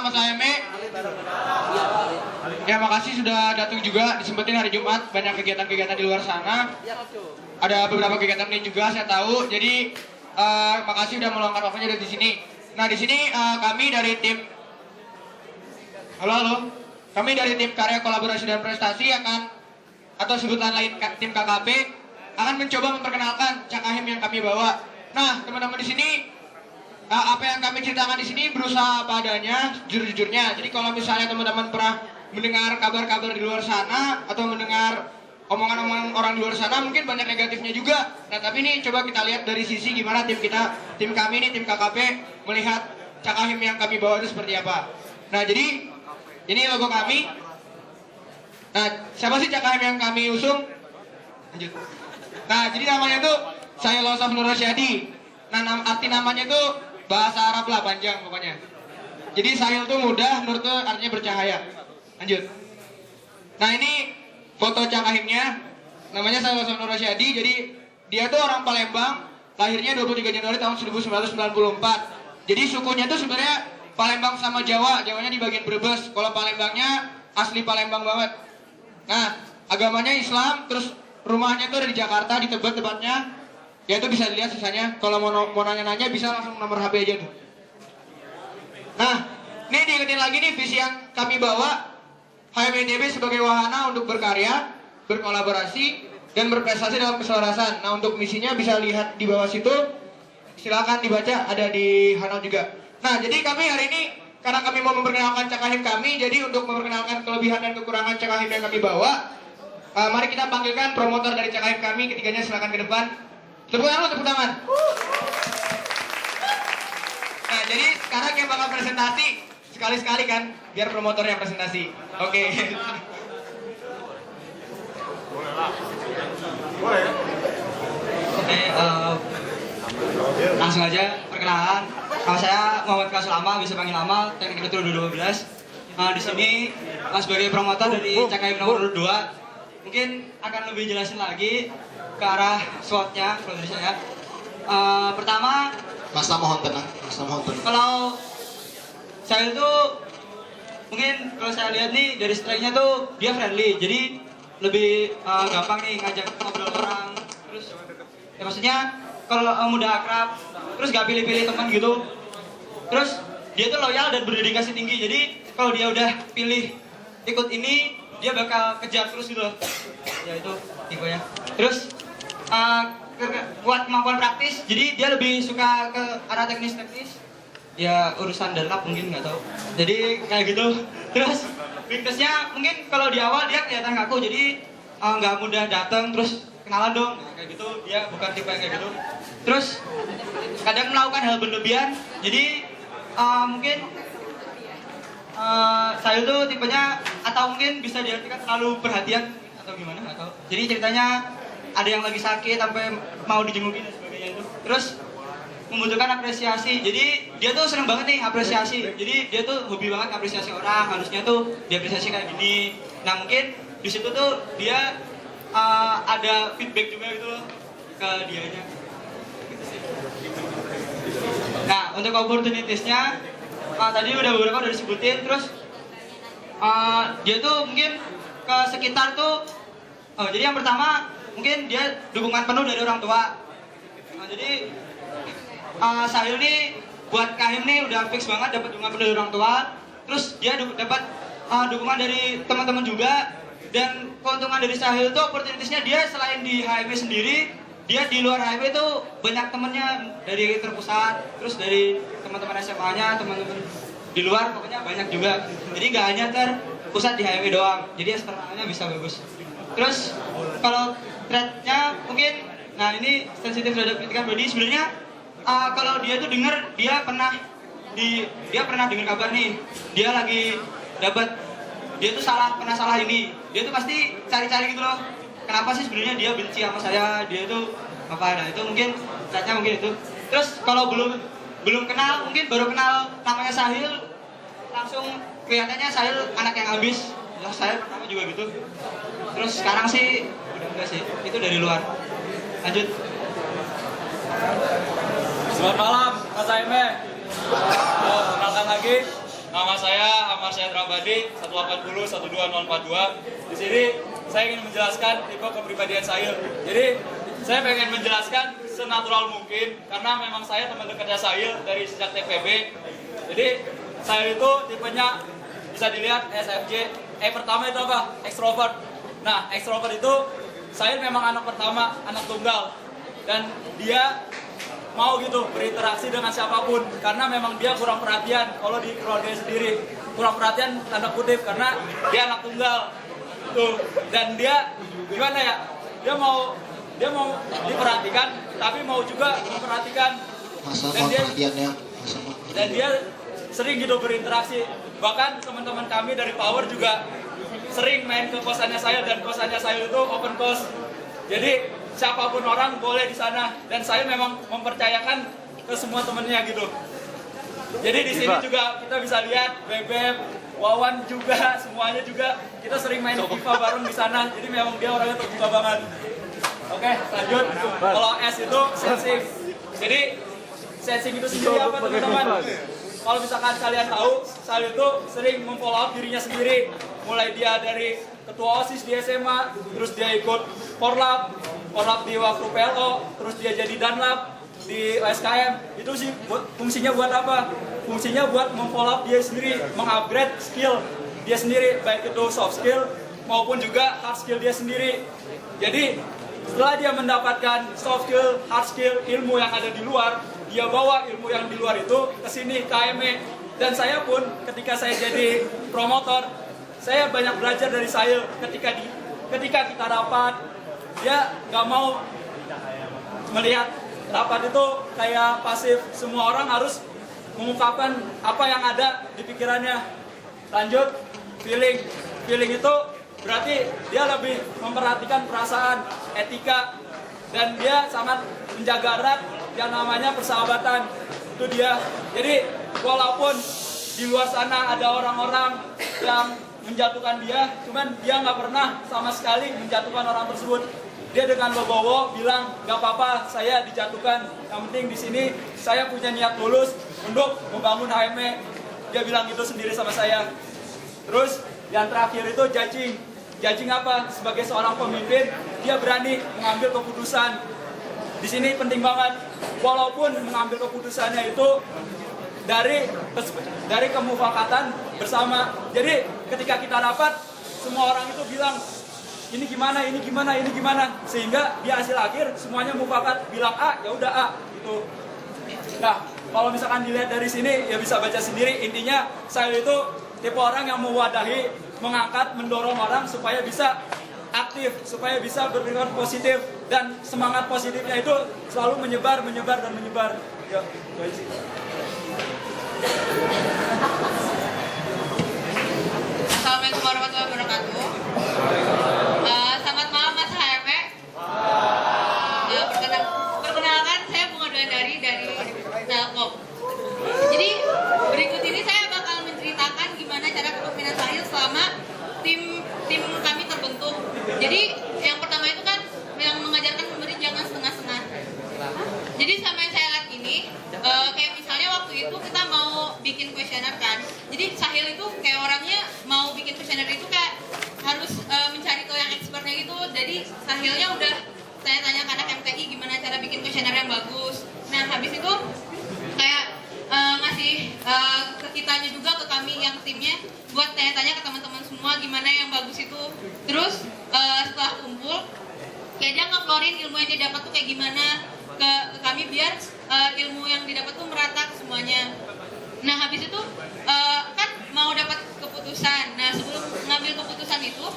Mas Aeme. Ya, makasih sudah datang juga, disempetin hari Jumat, banyak kegiatan-kegiatan di luar sana. Ada beberapa kegiatan ini juga saya tahu. Jadi makasih udah meluangkan waktunya dari sini. Nah, di sini kami dari tim Halo. Kami dari tim Karya Kolaborasi dan Prestasi atau sebutan lain tim KKP akan mencoba memperkenalkan Cakahim yang kami bawa. Nah, teman-teman di sini apa yang kami ceritakan di sini berusaha apa adanya, jujur-jujurnya. Jadi kalau misalnya teman-teman pernah mendengar kabar-kabar di luar sana atau mendengar omongan-omongan orang di luar sana, mungkin banyak negatifnya juga. Nah, tapi ini coba kita lihat dari sisi gimana tim kami ini, tim KKP melihat Cakahim yang kami bawa itu seperti apa. Nah, jadi ini logo kami. Nah, siapa sih Cakahim yang kami usung? Lanjut. Nah, jadi namanya itu Sahil Losof Nur Rosyadi. Nah, arti namanya itu bahasa Arab lah, panjang pokoknya. Jadi Sahil itu mudah, Nur itu artinya bercahaya. Lanjut. Nah, ini foto Cakahimnya. Namanya Sahil Losof Nur Rosyadi. Jadi dia tuh orang Palembang, lahirnya 23 Januari tahun 1994. Jadi sukunya tuh sebenarnya Palembang sama Jawa, Jawanya di bagian Brebes. Kalau Palembangnya asli Palembang banget. Nah, agamanya Islam, terus rumahnya tuh ada di Jakarta, di Tebet tepatnya. Ya itu bisa dilihat sisanya. Kalau mau nanya-nanya bisa langsung nomor HP aja tuh. Nah, ini diingetin lagi nih visi yang kami bawa. HMITB sebagai wahana untuk berkarya, berkolaborasi, dan berprestasi dalam keselarasan. Nah, untuk misinya bisa lihat di bawah situ. Silakan dibaca, ada di Hanau juga. Nah, jadi kami hari ini, karena kami mau memperkenalkan Cakahim kami, jadi untuk memperkenalkan kelebihan dan kekurangan Cakahim yang kami bawa, mari kita panggilkan promotor dari Cakahim kami, ketiganya silakan ke depan. Tepuk tangan. Nah, jadi sekarang yang bakal presentasi, sekali-sekali kan, biar promotornya presentasi. Oke. Boleh. Oke, langsung aja perkenalan. Nama saya Muhammad Kasulama, bisa panggil Lama, teknik betul 2012. Di sini sebagai promotor dari Cakahim nomor 2, mungkin akan lebih jelasin lagi ke arah SWOT-nya, dari saya. Pertama, Masa mohon tenang. kalau saya itu mungkin kalau saya lihat nih dari strike-nya tuh dia friendly, jadi lebih gampang nih ngajak ngobrol orang. Terus ya maksudnya kalau mudah akrab, terus gak pilih-pilih teman gitu. Terus dia tuh loyal dan berdedikasi tinggi, jadi kalau dia udah pilih ikut ini, dia bakal kejar terus gitu loh. Ya itu tipenya. Terus buat kemampuan praktis, jadi dia lebih suka ke arah teknis-teknis. Ya urusan dalap mungkin nggak tahu. Jadi kayak gitu. Terus weakness-nya mungkin kalau di awal dia kelihatan kaku, jadi nggak mudah datang terus kenalan dong. Nah, kayak gitu dia bukan tipe yang kayak gitu. Terus kadang melakukan hal berlebihan, jadi mungkin saya tuh tipenya atau mungkin bisa diartikan terlalu perhatian atau gimana nggak tahu. Jadi ceritanya ada yang lagi sakit sampai mau dijengukin dan sebagainya itu. Terus membutuhkan apresiasi. Jadi dia tuh seneng banget nih apresiasi. Jadi dia tuh hobi banget apresiasi orang. Harusnya tuh diapresiasi kayak gini. Nah mungkin di situ tuh dia ada feedback juga gitu loh ke dianya. Gitu sih. Nah untuk opportunitiesnya tadi udah beberapa udah disebutin. Terus dia tuh mungkin ke sekitar tuh. Jadi yang pertama mungkin dia dukungan penuh dari orang tua. Jadi Sahil nih buat Kahim nih udah fix banget dapat dukungan penuh dari orang tua. Terus dia dapat dukungan dari teman-teman juga. Dan keuntungan dari Sahil tuh opportunitiesnya dia selain di HMW sendiri, dia di luar HMW tuh banyak temennya dari terpusat, terus dari teman-teman SMA-nya, teman-teman di luar pokoknya banyak juga. Jadi gak hanya terpusat di HMW doang. Jadi eksternalnya bisa bagus. Terus kalau thread-nya mungkin, nah ini sensitif terhadap kritikan body. Sebenarnya kalau dia tuh dia pernah dengar kabar nih, dia lagi dapat, dia tuh pernah salah ini, dia tuh pasti cari-cari gitu loh. Kenapa sih sebenarnya dia benci sama saya? Dia itu apa? Nah itu mungkin thread-nya mungkin itu. Terus kalau belum kenal, mungkin baru kenal namanya Sahil, langsung kelihatannya Sahil anak yang habis. Ya, saya pertama juga gitu. Terus sekarang sih udah enggak sih, itu dari luar. Lanjut. Selamat malam, Mas Aime. Perkenalkan lagi, nama saya Marsha Rabadi 180 12042. Di sini saya ingin menjelaskan tipe kepribadian Sahil. Jadi saya pengen menjelaskan senatural mungkin karena memang saya teman dekatnya Sahil dari sejak TPB. Jadi Sahil itu tipenya bisa dilihat SFJ. Pertama itu apa? Extrovert. Nah, extrovert itu Sahil memang anak pertama, anak tunggal. Dan dia mau gitu berinteraksi dengan siapapun karena memang dia kurang perhatian kalau di keluarganya sendiri, kurang perhatian tanda kutip karena dia anak tunggal tuh. Dan dia gimana ya, dia mau diperhatikan tapi mau juga memperhatikan. Dan dia sering gitu berinteraksi, bahkan teman-teman kami dari Power juga sering main ke kosannya saya, dan kosannya saya itu open coast. Jadi siapapun orang boleh di sana, dan saya memang mempercayakan ke semua temennya gitu. Jadi di sini juga kita bisa lihat Bebek, Wawan juga, semuanya juga kita sering main FIFA bareng di sana. Jadi memang dia orangnya terbuka banget. Oke, lanjut. Kalau S itu sensing. Jadi sensing itu sendiri apa teman-teman? Kalau misalkan kalian tahu, saya itu sering memfollow up dirinya sendiri. Mulai dia dari ketua OSIS di SMA, terus dia ikut Porlab di waktu PLO, terus dia jadi Danlab di OSKM. Itu sih fungsinya buat apa? Fungsinya buat memfollow up dia sendiri, mengupgrade skill dia sendiri, baik itu soft skill maupun juga hard skill dia sendiri. Jadi setelah dia mendapatkan soft skill, hard skill, ilmu yang ada di luar, dia bawa ilmu yang di luar itu ke sini, ke AME. Dan saya pun ketika saya jadi promotor, saya banyak belajar dari Sahil. Ketika kita rapat, dia nggak mau melihat rapat itu kayak pasif. Semua orang harus mengungkapkan apa yang ada di pikirannya. Lanjut, feeling. Feeling itu berarti dia lebih memperhatikan perasaan, etika, dan dia sangat menjaga erat yang namanya persahabatan. Itu dia. Jadi walaupun di luar sana ada orang-orang yang menjatuhkan dia, cuman dia nggak pernah sama sekali menjatuhkan orang tersebut. Dia dengan legowo bilang, nggak apa-apa saya dijatuhkan, yang penting di sini saya punya niat tulus untuk membangun HME. Dia bilang itu sendiri sama saya. Terus yang terakhir itu judging. Judging apa? Sebagai seorang pemimpin, dia berani mengambil keputusan. Di sini penting banget, walaupun mengambil keputusannya itu dari kemufakatan bersama. Jadi ketika kita rapat, semua orang itu bilang ini gimana, ini gimana, ini gimana, sehingga di hasil akhir semuanya mufakat bilang A, ya udah A gitu. Nah, kalau misalkan dilihat dari sini ya bisa baca sendiri. Intinya saya itu tipe orang yang mewadahi, mengangkat, mendorong orang supaya bisa aktif, supaya bisa berpikiran positif, dan semangat positifnya itu selalu menyebar, dan menyebar. Ya, Assalamualaikum warahmatullahi wabarakatuh. Selamat malam Mas HME. Perkenalkan, saya Bunga Duandari dari Telkom. Jadi berikut ini saya bakal menceritakan gimana cara kepemimpinan Sahil selama tim kami terbentuk. Jadi yang pertama itu kan yang mengajarkan memberi jangan setengah-setengah. Jadi sama yang saya lihat ini, kayak misalnya waktu itu kita mau bikin kuesioner kan. Jadi Sahil itu kayak orangnya mau bikin kuesioner itu kayak harus mencari tahu yang expertnya gitu. Jadi Sahilnya udah saya tanya ke anak MTI gimana cara bikin kuesioner yang bagus. Nah habis itu kayak ngasih ke kitanya juga, ke kami yang timnya, buat tanya-tanya ke teman-teman semua gimana yang bagus itu. Terus setelah kumpul, kayak dia nge-florin ilmu yang dia dapat tuh kayak gimana ke kami, biar ilmu yang didapat tuh merata ke semuanya. Nah habis itu kan mau dapat keputusan. Nah sebelum ngambil keputusan itu,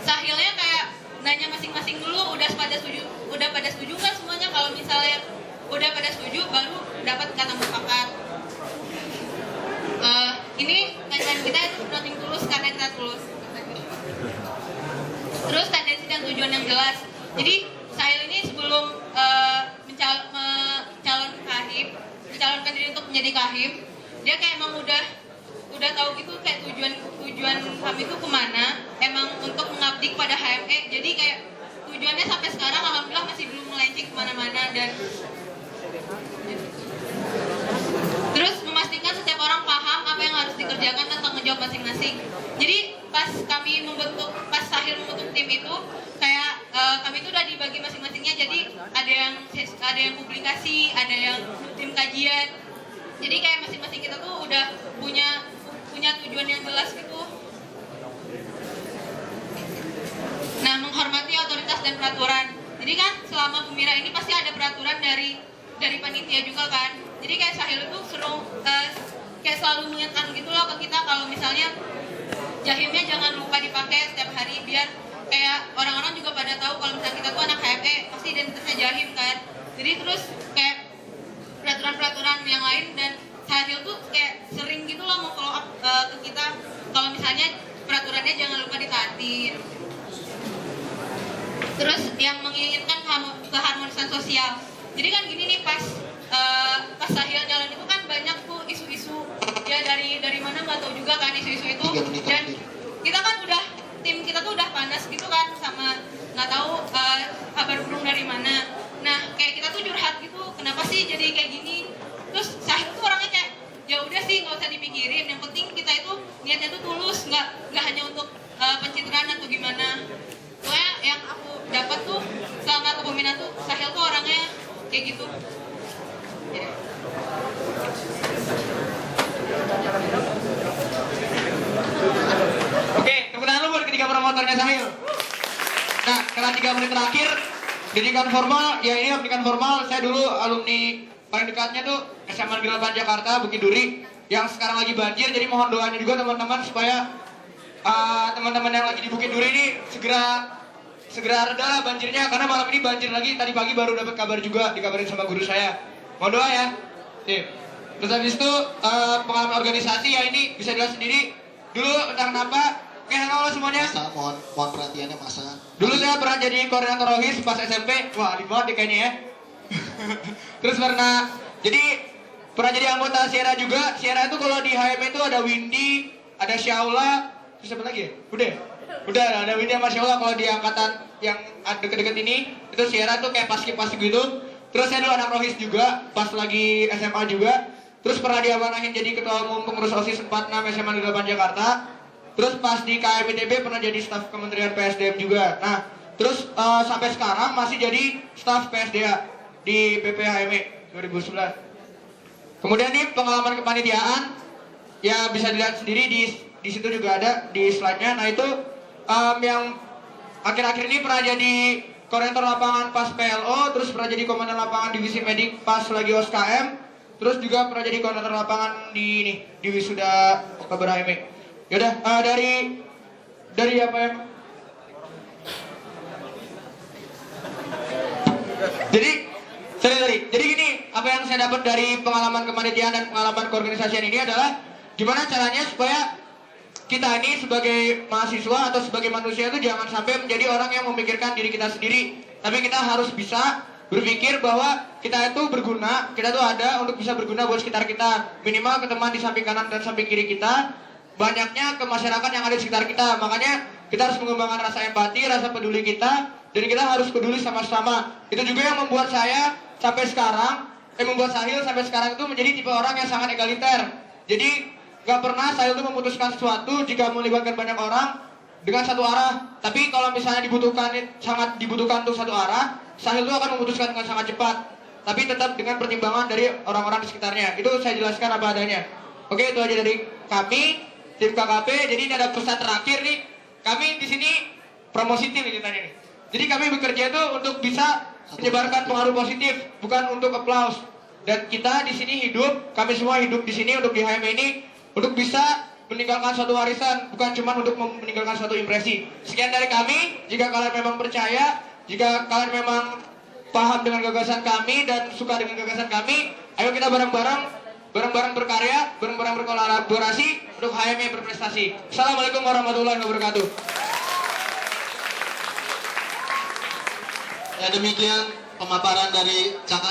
Sahilnya kayak nanya masing-masing dulu, udah pada setuju kan semuanya. Kalau misalnya udah pada setuju, baru dapat kata mufakat. Ini kajian kita itu nothing tulus karena kita tulus. Terus tendensi dan tujuan yang jelas. Jadi Sahil ini sebelum mencalonkan diri untuk menjadi kahim, dia kayak emang udah tahu gitu kayak tujuan kami itu kemana, emang untuk mengabdi pada HME. Jadi kayak tujuannya sampai sekarang alhamdulillah masih belum melenceng kemana-mana. Dan terus memastikan setiap orang paham apa yang harus dikerjakan dan tanggung jawab sih. Jadi pas Sahil membentuk tim itu kayak kami itu udah dibagi masing-masingnya. Jadi ada yang publikasi, ada yang tim kajian. Jadi kayak masing-masing kita tuh udah punya tujuan yang jelas gitu. Nah, menghormati otoritas dan peraturan. Jadi kan selama Pemira ini pasti ada peraturan dari panitia juga kan. Jadi kayak Sahil itu kayak selalu mengingatkan gitu loh ke kita kalau misalnya jahimnya jangan lupa dipakai setiap hari biar kayak orang-orang juga pada tahu kalau misalnya kita tuh anak HME pasti identitasnya jahim kan. Jadi terus kayak peraturan-peraturan yang lain dan Sahil tuh kayak sering gitu loh mau follow up ke kita kalau misalnya peraturannya jangan lupa ditaatin. Terus yang menginginkan keharmonisan sosial. Jadi kan gini nih pas Sahil jalan itu kan banyak tuh isu-isu ya dari mana nggak tahu juga kan isu-isu itu dan kita kan tim kita tuh udah panas gitu kan sama nggak tahu kabar burung dari mana. Nah kayak kita tuh curhat gitu kenapa sih jadi kayak gini. Terus Sahil tuh orangnya kayak ya udah sih nggak usah dipikirin. Yang penting kita itu niatnya tuh tulus nggak hanya untuk pencitraan atau gimana. Pokoknya yang aku dapat tuh selama kepemimpinan tuh Sahil tuh orangnya kayak gitu. Oke, tepuk tangan lu buat ketiga promotornya Sahil. Nah, setelah 3 menit terakhir, pendidikan formal, ya ini pendidikan formal, saya dulu alumni paling dekatnya tuh SMA Negeri 8 Jakarta, Bukit Duri, yang sekarang lagi banjir, jadi mohon doanya juga teman-teman supaya teman-teman yang lagi di Bukit Duri ini segera reda lah banjirnya, karena malam ini banjir lagi, tadi pagi baru dapat kabar juga, dikabarin sama guru saya. Mohon doa ya. Terus habis itu pengalaman organisasi ya ini bisa dilihat sendiri. Dulu tentang kenapa? Oke, halo semuanya. Masa, mohon perhatiannya Masa. Dulu saya pernah jadi koordinator rohis pas SMP. Wah, di banget kayaknya ya. Terus pernah jadi anggota Sierra juga. Sierra itu kalau di HM itu ada Windy, ada Syaula, terus apa lagi ya? Udah ada Windy sama Syaula. Kalau di angkatan yang deket-deket ini itu Sierra tuh kayak paskib gitu. Terus saya dulu anak rohis juga pas lagi SMA juga. Terus pernah diamanahin jadi ketua umum pengurus OSIS 46 SMA Negeri 8 Jakarta. Terus pas di KMITB pernah jadi staf Kementerian PSDM juga. Nah, terus sampai sekarang masih jadi staf PSDA di PPHME 2011. Kemudian nih pengalaman kepanitiaan ya bisa dilihat sendiri di situ juga ada di slide-nya. Nah, itu yang akhir-akhir ini pernah jadi koordinator lapangan pas PLO, terus pernah jadi komandan lapangan divisi medik pas lagi OSKM, terus juga pernah jadi koordinator lapangan di wisuda Oktober HME. Yaudah, dari apa yang jadi gini, apa yang saya dapat dari pengalaman kepanitiaan dan pengalaman keorganisasian ini adalah gimana caranya supaya kita ini sebagai mahasiswa atau sebagai manusia itu jangan sampai menjadi orang yang memikirkan diri kita sendiri, tapi kita harus bisa berpikir bahwa kita itu berguna, kita tuh ada untuk bisa berguna buat sekitar kita, minimal ke teman di samping kanan dan samping kiri kita, banyaknya ke masyarakat yang ada di sekitar kita. Makanya kita harus mengembangkan rasa empati, rasa peduli kita, dan kita harus peduli sama-sama. Itu juga yang membuat saya sampai sekarang, membuat Sahil sampai sekarang itu menjadi tipe orang yang sangat egaliter. Jadi gak pernah Sahil itu memutuskan sesuatu jika melibatkan banyak orang dengan satu arah. Tapi kalau misalnya sangat dibutuhkan untuk satu arah, Sahil itu akan memutuskan dengan sangat cepat. Tapi tetap dengan pertimbangan dari orang-orang di sekitarnya. Itu saya jelaskan apa adanya. Oke, itu aja dari kami, tim KKP. Jadi ini ada pesan terakhir nih. Kami di sini promosi tim ceritanya nih. Jadi kami bekerja itu untuk bisa menyebarkan pengaruh positif, bukan untuk applause. Dan kita di sini hidup, kami semua hidup di sini untuk di HM ini untuk bisa meninggalkan suatu warisan, bukan cuma untuk meninggalkan suatu impresi. Sekian dari kami. Jika kalian memang percaya, jika kalian memang paham dengan gagasan kami dan suka dengan gagasan kami, ayo kita bareng-bareng berkarya, bareng-bareng berkolaborasi untuk HME berprestasi. Assalamualaikum warahmatullahi wabarakatuh. Ya, demikian pemaparan dari Cak